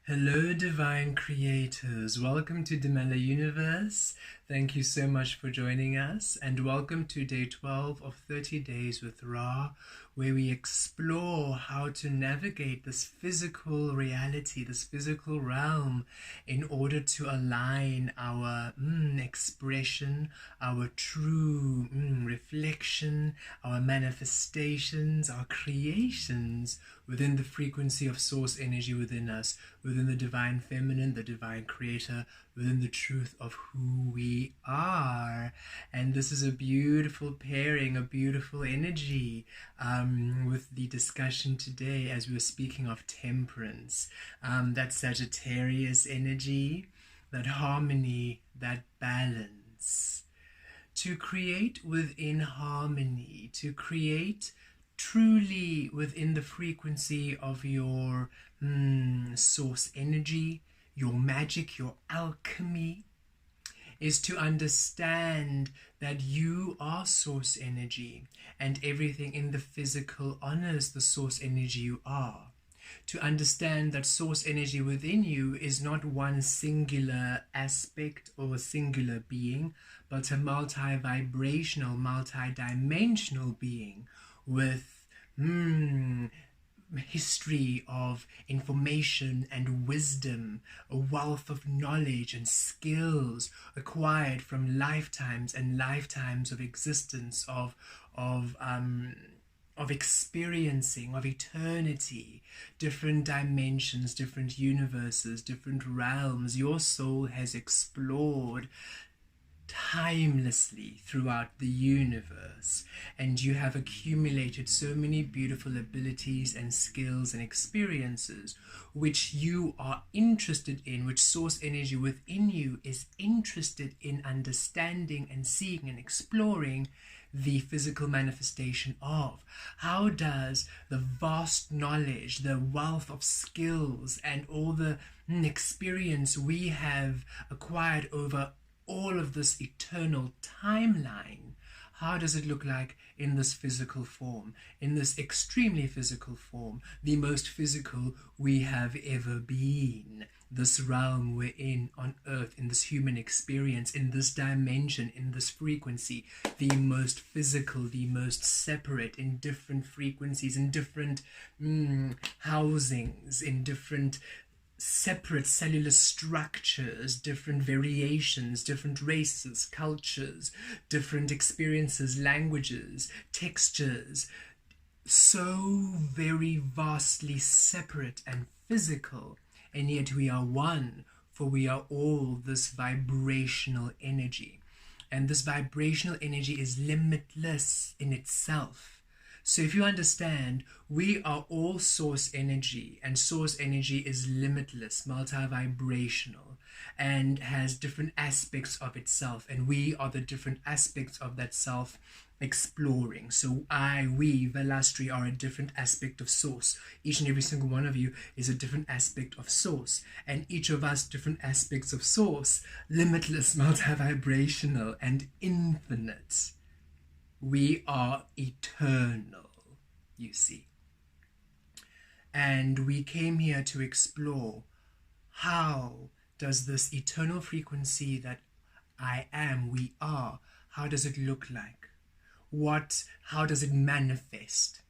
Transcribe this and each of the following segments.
Hello, divine creators. Welcome to Demella Universe. Thank you so much for joining us, and welcome to day 12 of 30 Days with Ra, where we explore how to navigate this physical reality, this physical realm, in order to align our expression, our true reflection, our manifestations, our creations within the frequency of source energy within us, within the divine feminine, the divine creator, within the truth of who we are. And this is a beautiful pairing, a beautiful energy with the discussion today as we were speaking of temperance, that Sagittarius energy, that harmony, that balance. To create within harmony, to create truly within the frequency of your source energy, your magic, your alchemy, is to understand that you are source energy and everything in the physical honors the source energy you are. To understand that source energy within you is not one singular aspect or a singular being, but a multi-vibrational, multi-dimensional being with history of information and wisdom, a wealth of knowledge and skills acquired from lifetimes and lifetimes of existence, of experiencing, of eternity, different dimensions, different universes, different realms. Your soul has explored timelessly throughout the universe, and you have accumulated so many beautiful abilities and skills and experiences which you are interested in, which source energy within you is interested in understanding and seeing and exploring the physical manifestation of. How does the vast knowledge, the wealth of skills, and all the experience we have acquired over all of this eternal timeline, how does it look like in this physical form, in this extremely physical form, the most physical we have ever been, this realm we're in on earth, in this human experience, in this dimension, in this frequency, the most physical, the most separate, in different frequencies, in different housings, in different separate cellular structures, different variations, different races, cultures, different experiences, languages, textures, so very vastly separate and physical, and yet we are one, for we are all this vibrational energy, and this vibrational energy is limitless in itself. So if you understand, we are all source energy, and source energy is limitless, multi-vibrational, and has different aspects of itself, and we are the different aspects of that self exploring. So we, Velastri, are a different aspect of source. Each and every single one of you is a different aspect of source, and each of us different aspects of source, limitless, multi-vibrational, and infinite. We are eternal, you see. And we came here to explore, how does this eternal frequency that I am, we are, how does it look like? How does it manifest?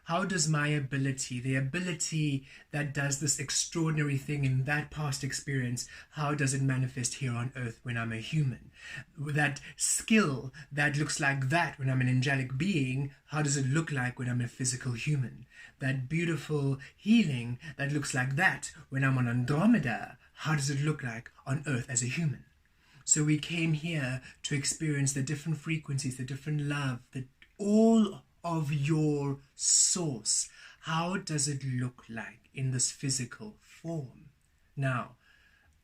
How does my ability, the ability that does this extraordinary thing in that past experience, how does it manifest here on earth when I'm a human? That skill that looks like that when I'm an angelic being, how does it look like when I'm a physical human? That beautiful healing that looks like that when I'm on Andromeda, how does it look like on earth as a human? So we came here to experience the different frequencies, the different love, all of your source. How does it look like in this physical form? Now,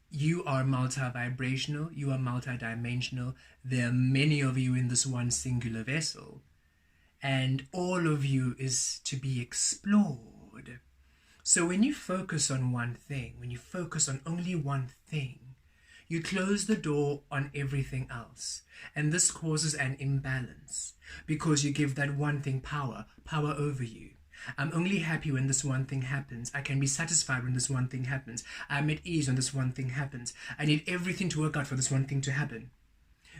you are multi-vibrational, you are multi-dimensional. There are many of you in this one singular vessel, and all of you is to be explored. So when you focus on one thing, when you focus on only one thing, you close the door on everything else, and this causes an imbalance, because you give that one thing power over you. I'm only happy when this one thing happens. I can be satisfied when this one thing happens. I'm at ease when this one thing happens. I need everything to work out for this one thing to happen.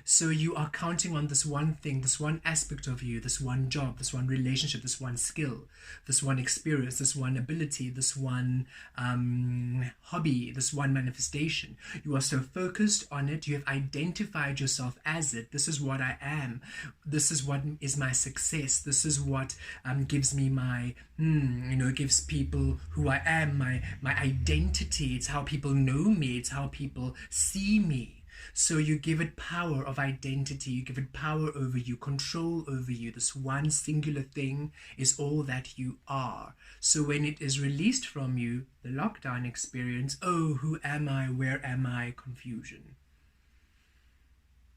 So you are counting on this one thing, this one aspect of you, this one job, this one relationship, this one skill, this one experience, this one ability, this one hobby, this one manifestation. You are so focused on it. You have identified yourself as it. This is what I am. This is what is my success. This is what gives me my, gives people who I am, my identity. It's how people know me. It's how people see me. So you give it power of identity, you give it power over you, control over you. This one singular thing is all that you are. So when it is released from you, the lockdown experience, oh, who am I, where am I, confusion.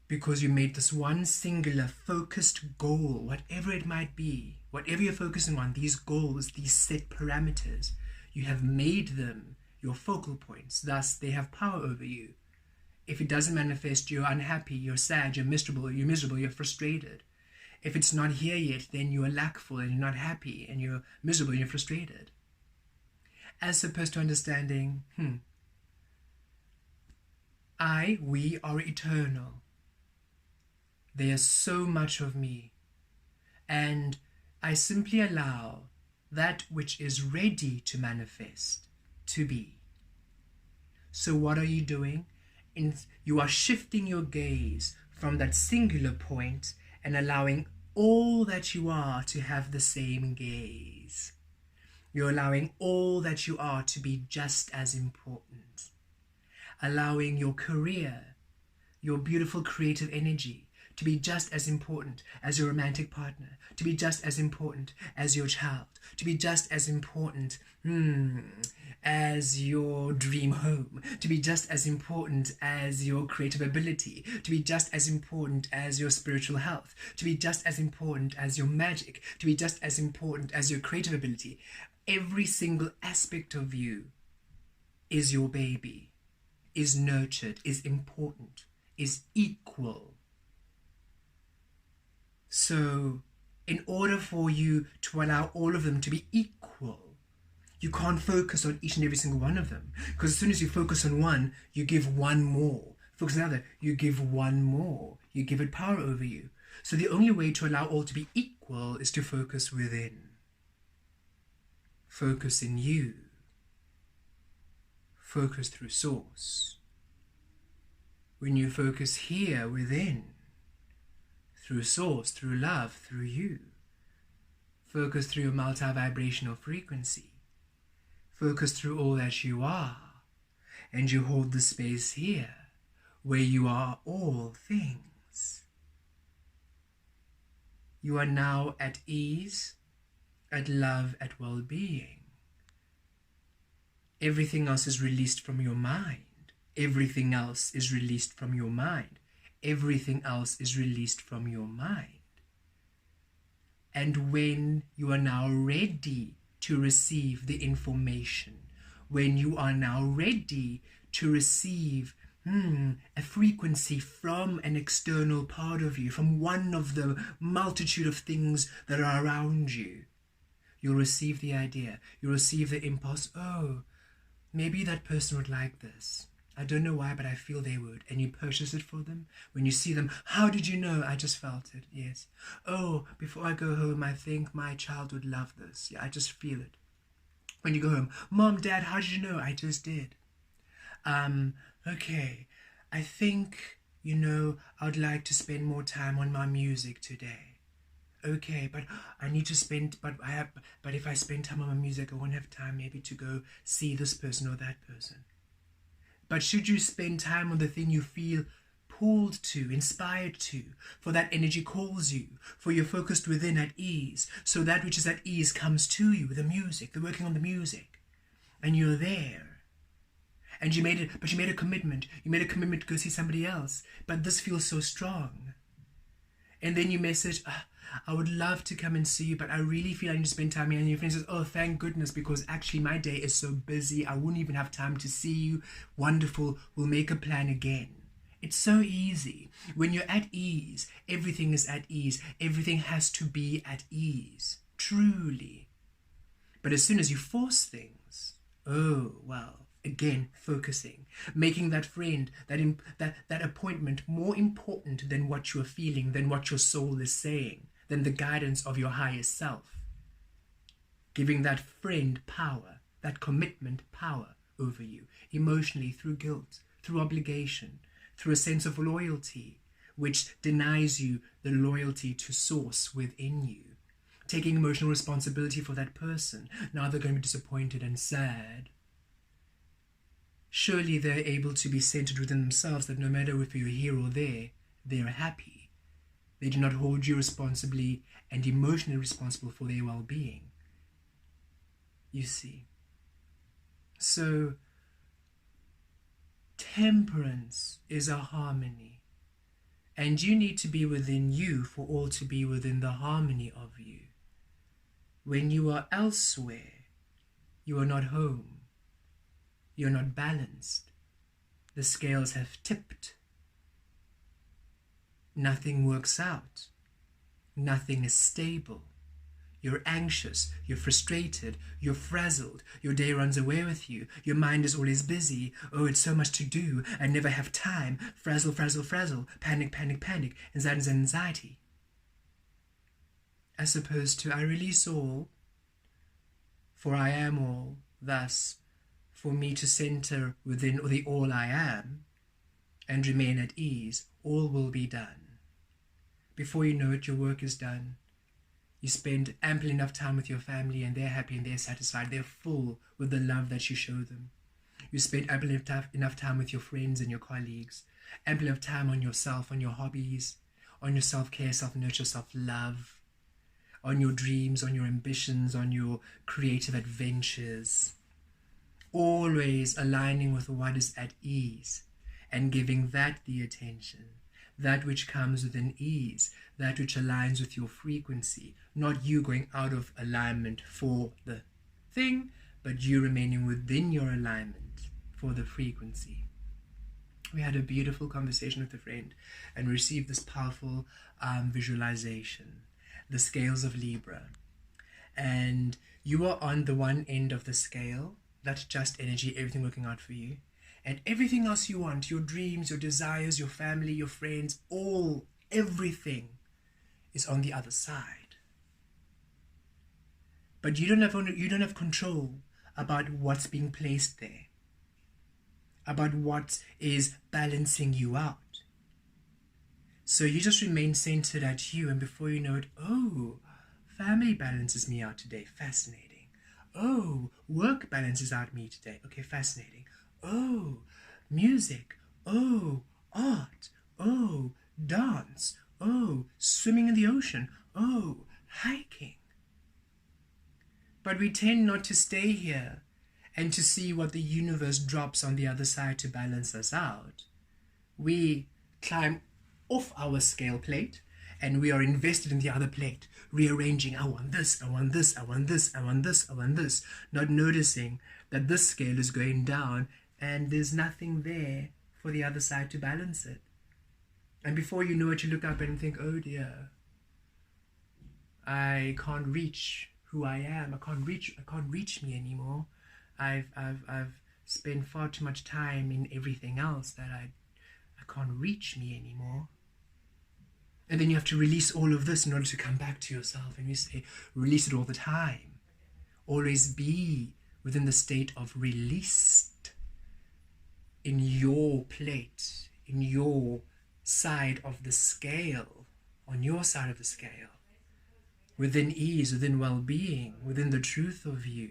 Because you made this one singular focused goal, whatever it might be, whatever you're focusing on, these goals, these set parameters, you have made them your focal points. Thus, they have power over you. If it doesn't manifest, you're unhappy, you're sad, you're miserable, you're frustrated. If it's not here yet, then you are lackful and you're not happy and you're miserable and you're frustrated. As opposed to understanding, we are eternal. There's so much of me. And I simply allow that which is ready to manifest to be. So what are you doing? You are shifting your gaze from that singular point and allowing all that you are to have the same gaze. You're allowing all that you are to be just as important. Allowing your career, your beautiful creative energy, to be just as important as your romantic partner, to be just as important as your child, to be just as important as your dream home, to be just as important as your creative ability, to be just as important as your spiritual health, to be just as important as your magic, to be just as important as your creative ability. Every single aspect of you is your baby, is nurtured, is important, is equal. So, in order for you to allow all of them to be equal, you can't focus on each and every single one of them. Because as soon as you focus on one, you give one more. Focus on another, you give one more. You give it power over you. So the only way to allow all to be equal is to focus within. Focus in you. Focus through source. When you focus here within, through source, through love, through you, focus through your multi-vibrational frequency. Focus through all that you are, and you hold the space here, where you are all things. You are now at ease, at love, at well-being. Everything else is released from your mind. Everything else is released from your mind. Everything else is released from your mind. And when you are now ready to receive the information, when you are now ready to receive a frequency from an external part of you, from one of the multitude of things that are around you, you'll receive the idea, you'll receive the impulse, oh, maybe that person would like this. I don't know why, but I feel they would. And you purchase it for them. When you see them, how did you know? I just felt it. Yes. Oh, before I go home, I think my child would love this. Yeah, I just feel it. When you go home, Mom, Dad, how did you know? I just did. Okay. I think, I'd like to spend more time on my music today. Okay, but I need to spend, but if I spend time on my music, I won't have time maybe to go see this person or that person. But should you spend time on the thing you feel pulled to, inspired to, for that energy calls you, for you're focused within at ease, so that which is at ease comes to you, the music, the working on the music, and you're there. And you made a commitment. You made a commitment to go see somebody else, but this feels so strong. And then you message, I would love to come and see you, but I really feel I need to spend time here. And your friend says, oh, thank goodness, because actually my day is so busy. I wouldn't even have time to see you. Wonderful. We'll make a plan again. It's so easy. When you're at ease, everything is at ease. Everything has to be at ease. Truly. But as soon as you force things, oh, well, again, focusing, making that friend, that appointment more important than what you're feeling, than what your soul is saying, than the guidance of your higher self. Giving that friend power, that commitment power over you, emotionally, through guilt, through obligation, through a sense of loyalty, which denies you the loyalty to source within you. Taking emotional responsibility for that person. Now they're going to be disappointed and sad. Surely they're able to be centered within themselves, that no matter if you're here or there, they're happy. They do not hold you responsibly and emotionally responsible for their well-being. You see. So, temperance is a harmony. And you need to be within you for all to be within the harmony of you. When you are elsewhere, you are not home. You're not balanced. The scales have tipped. Nothing works out. Nothing is stable. You're anxious, you're frustrated, you're frazzled, your day runs away with you, your mind is always busy, oh, it's so much to do, I never have time, frazzle, frazzle, frazzle, panic, panic, panic, anxiety, anxiety. As opposed to, I release all, for I am all, thus, for me to center within the all I am, and remain at ease, all will be done. Before you know it, your work is done. You spend ample enough time with your family and they're happy and they're satisfied. They're full with the love that you show them. You spend ample enough time with your friends and your colleagues. Ample enough time on yourself, on your hobbies, on your self-care, self-nurture, self-love, on your dreams, on your ambitions, on your creative adventures. Always aligning with what is at ease and giving that the attention. That which comes within ease, that which aligns with your frequency, not you going out of alignment for the thing, but you remaining within your alignment for the frequency. We had a beautiful conversation with a friend and received this powerful visualization, the scales of Libra. And you are on the one end of the scale, that's just energy, everything working out for you. And everything else you want, your dreams, your desires, your family, your friends, everything is on the other side. But you don't have control about what's being placed there, about what is balancing you out. So you just remain centered at you, and before you know it, oh, family balances me out today, fascinating. Oh, work balances out me today, okay, fascinating. Oh, music. Oh, art. Oh, dance. Oh, swimming in the ocean. Oh, hiking. But we tend not to stay here and to see what the universe drops on the other side to balance us out. We climb off our scale plate and we are invested in the other plate, rearranging, I want this, I want this, I want this, I want this, I want this, not noticing that this scale is going down and there's nothing there for the other side to balance it. And before you know it, you look up and think, oh dear, I can't reach who I am. I can't reach me anymore. I've spent far too much time in everything else that I can't reach me anymore. And then you have to release all of this in order to come back to yourself. And you say, release it all the time. Always be within the state of released in your plate, in your side of the scale, on your side of the scale, within ease, within well-being, within the truth of you.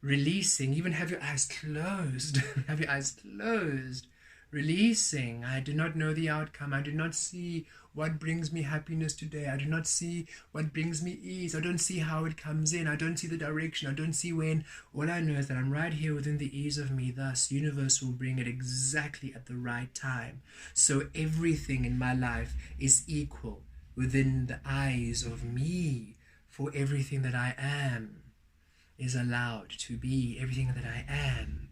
Releasing, even have your eyes closed, have your eyes closed. Releasing, I do not know the outcome. I do not see what brings me happiness today. I do not see what brings me ease. I don't see how it comes in. I don't see the direction. I don't see when. All I know is that I'm right here within the ease of me. Thus, universe will bring it exactly at the right time. So everything in my life is equal within the eyes of me. For everything that I am is allowed to be. Everything that I am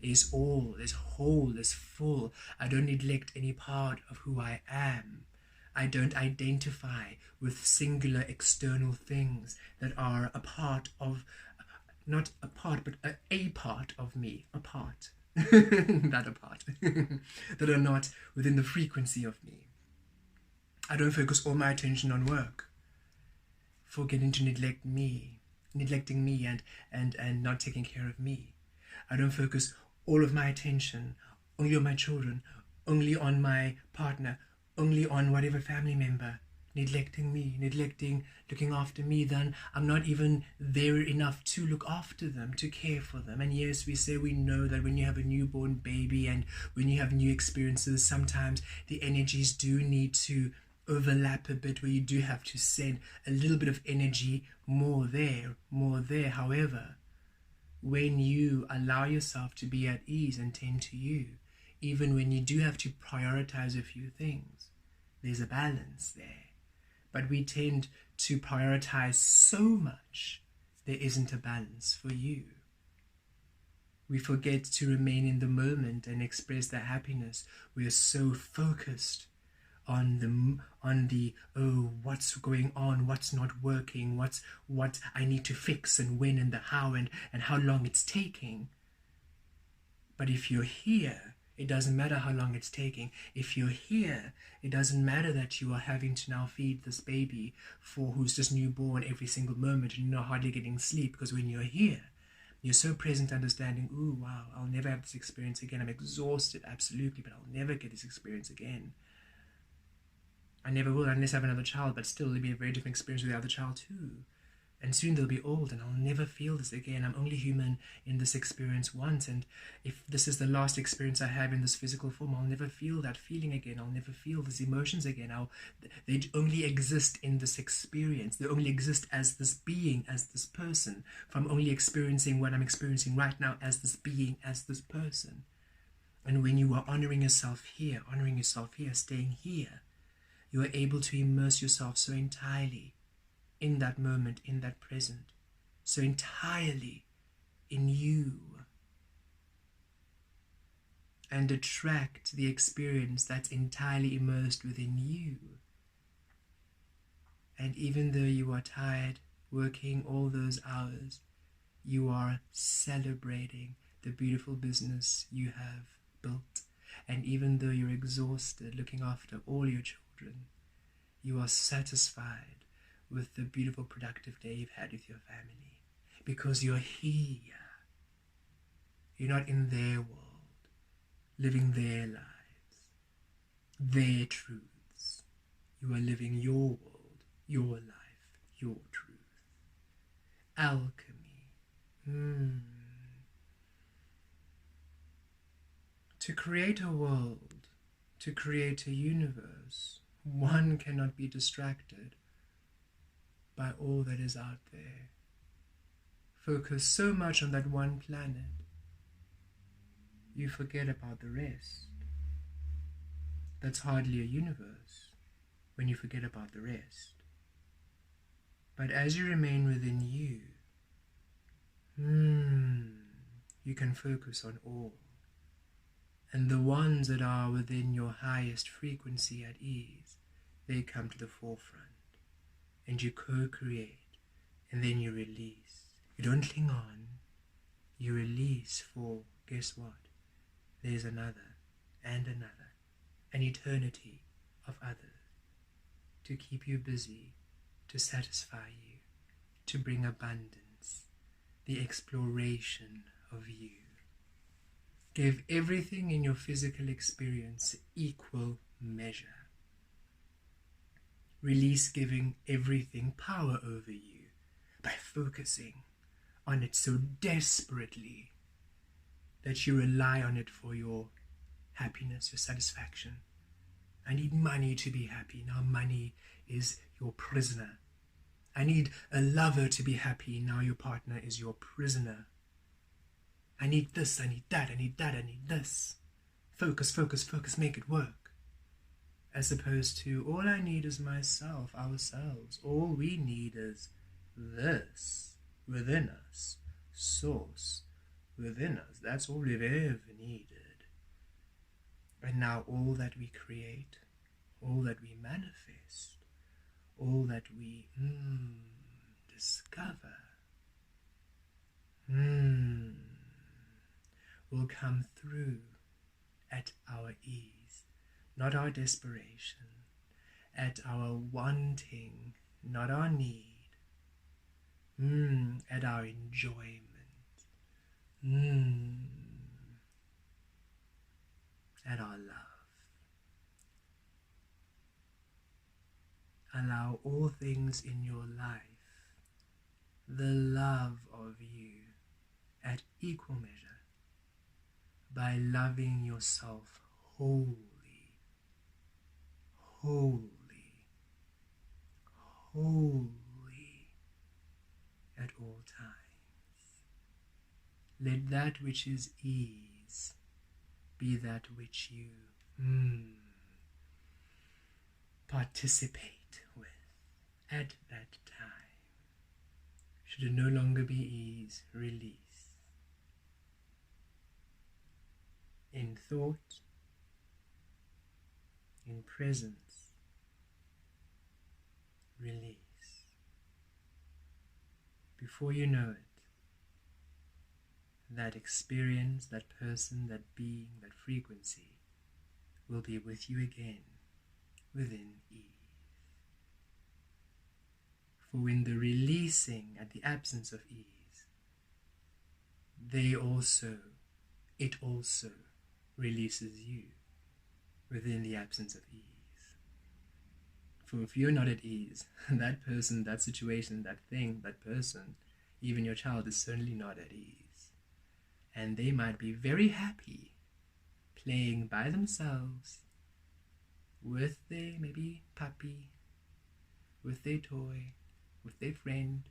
is all, is whole, is full. I don't neglect any part of who I am. I don't identify with singular external things that are a part of, not a part, but a part of me, a part, not a part, that are not within the frequency of me. I don't focus all my attention on work, forgetting to neglecting me and not taking care of me. I don't focus all of my attention only on my children, only on my partner, only on whatever family member, neglecting me, looking after me. Then I'm not even there enough to look after them, to care for them. And yes, we know that when you have a newborn baby and when you have new experiences, sometimes the energies do need to overlap a bit, where you do have to send a little bit of energy more there. However, when you allow yourself to be at ease and tend to you, even when you do have to prioritize a few things, there's a balance there. But we tend to prioritize so much, there isn't a balance for you. We forget to remain in the moment and express that happiness. We are so focused on the what's going on, what's not working, what I need to fix, and when and the how, and how long it's taking. But if you're here, it doesn't matter how long it's taking. If you're here, it doesn't matter that you are having to now feed this baby who's just newborn every single moment and you're not hardly getting sleep, because when you're here, you're so present, understanding, ooh, wow, I'll never have this experience again. I'm exhausted, absolutely, but I'll never get this experience again. I never will unless I have another child, but still it'll be a very different experience with the other child too. And soon they'll be old and I'll never feel this again. I'm only human in this experience once, and if this is the last experience I have in this physical form, I'll never feel that feeling again. I'll never feel these emotions again. They only exist in this experience. They only exist as this being, as this person. If I'm only experiencing what I'm experiencing right now as this being, as this person. And when you are honoring yourself here, staying here, you are able to immerse yourself so entirely in that moment, in that present, so entirely in you, and attract the experience that's entirely immersed within you. And even though you are tired, working all those hours, you are celebrating the beautiful business you have built. And even though you're exhausted looking after all your children, you are satisfied with the beautiful productive day you've had with your family, because you're here. You're not in their world, living their lives, their truths. You are living your world, your life, your truth. Alchemy. To create a world, to create a universe, one cannot be distracted by all that is out there. Focus so much on that one planet, you forget about the rest. That's hardly a universe when you forget about the rest. But as you remain within you, you can focus on all. And the ones that are within your highest frequency at ease, they come to the forefront. And you co-create, and then you release. You don't cling on, you release, for guess what? There's another, and another, an eternity of others, to keep you busy, to satisfy you, to bring abundance, the exploration of you. Give everything in your physical experience equal measure. Release giving everything power over you by focusing on it so desperately that you rely on it for your happiness, your satisfaction. I need money to be happy. Now money is your prisoner. I need a lover to be happy. Now your partner is your prisoner. I need this, I need that, I need that, I need this. Focus, focus, focus, make it work. As opposed to, all I need is myself, ourselves. All we need is this within us, source within us. That's all we've ever needed. And now all that we create, all that we manifest, all that we discover will come through at our ease, not our desperation, at our wanting, not our need, at our enjoyment, at our love. Allow all things in your life, the love of you at equal measure, by loving yourself wholly, at all times. Let that which is ease be that which you participate with at that time. Should it no longer be ease, release. In thought, in presence, release. Before you know it, that experience, that person, that being, that frequency will be with you again within ease. For in the releasing at the absence of ease, it also releases you within the absence of ease. For if you're not at ease, that person, that situation, that thing, that person, even your child is certainly not at ease. And they might be very happy playing by themselves with their maybe puppy, with their toy, with their friend,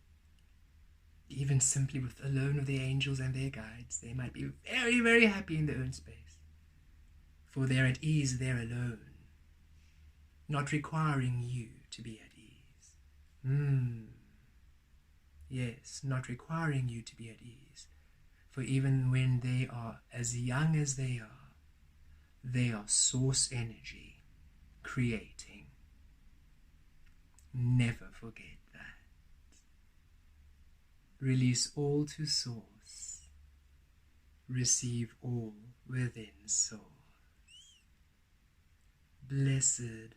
even simply alone with the angels and their guides. They might be very, very happy in their own space. For they're at ease there alone, not requiring you to be at ease. Yes, not requiring you to be at ease. For even when they are as young as they are source energy, creating. Never forget that. Release all to source. Receive all within source. Blessed